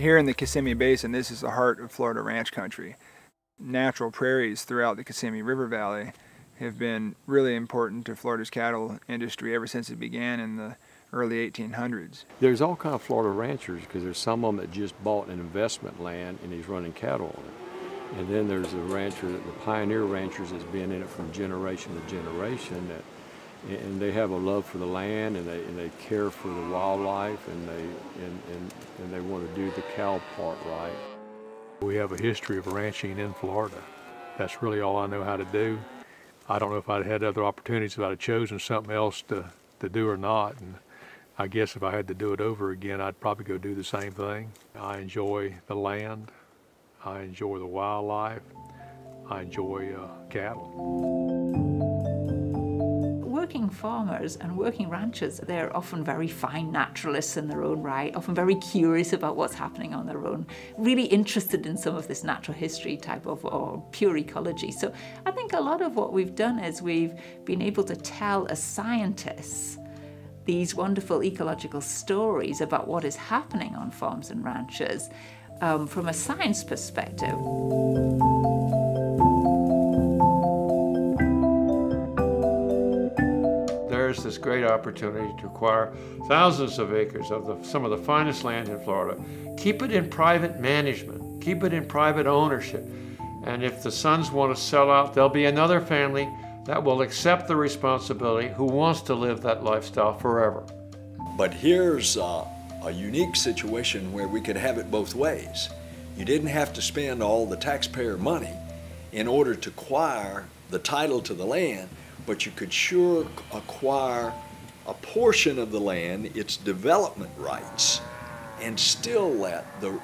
Here in the Kissimmee Basin, this is the heart of Florida ranch country. Natural prairies throughout the Kissimmee River Valley have been really important to Florida's cattle industry ever since it began in the early 1800s. There's all kind of Florida ranchers, because there's some of them that just bought an investment land and he's running cattle on it. And then there's the rancher, the pioneer ranchers that's been in it from generation to generation, and they have a love for the land, and they care for the wildlife, and they want to do the cow part right. We have a history of ranching in Florida. That's really all I know how to do. I don't know if I'd had other opportunities, if I'd have chosen something else to do or not. And I guess if I had to do it over again, I'd probably go do the same thing. I enjoy the land. I enjoy the wildlife. I enjoy cattle. Working farmers and working ranchers, they're often very fine naturalists in their own right, often very curious about what's happening on their own, really interested in some of this natural history type of, or pure ecology. So I think a lot of what we've done is we've been able to tell as scientists these wonderful ecological stories about what is happening on farms and ranches from a science perspective. There's this great opportunity to acquire thousands of acres of some of the finest land in Florida. Keep it in private management, keep it in private ownership. And if the sons want to sell out, there'll be another family that will accept the responsibility who wants to live that lifestyle forever. But here's a unique situation where we could have it both ways. You didn't have to spend all the taxpayer money in order to acquire the title to the land, but you could sure acquire a portion of the land, its development rights, and still let the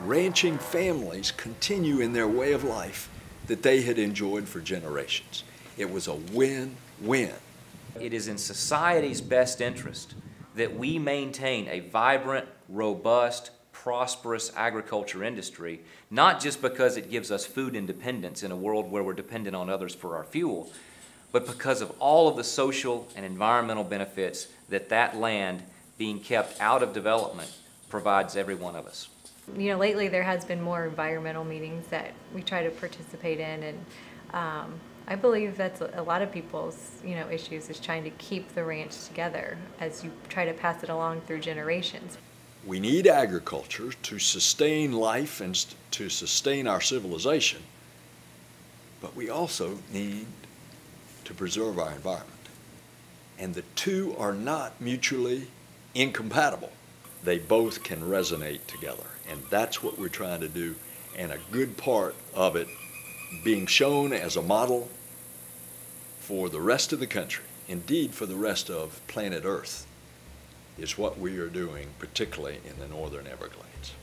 ranching families continue in their way of life that they had enjoyed for generations. It was a win-win. It is in society's best interest that we maintain a vibrant, robust, prosperous agriculture industry, not just because it gives us food independence in a world where we're dependent on others for our fuel, but because of all of the social and environmental benefits that that land being kept out of development provides every one of us. You know, lately there has been more environmental meetings that we try to participate in, and I believe that's a lot of people's, issues, is trying to keep the ranch together as you try to pass it along through generations. We need agriculture to sustain life and to sustain our civilization, but we also need to preserve our environment. And the two are not mutually incompatible. They both can resonate together, and that's what we're trying to do, and a good part of it being shown as a model for the rest of the country, indeed for the rest of planet Earth, is what we are doing, particularly in the northern Everglades.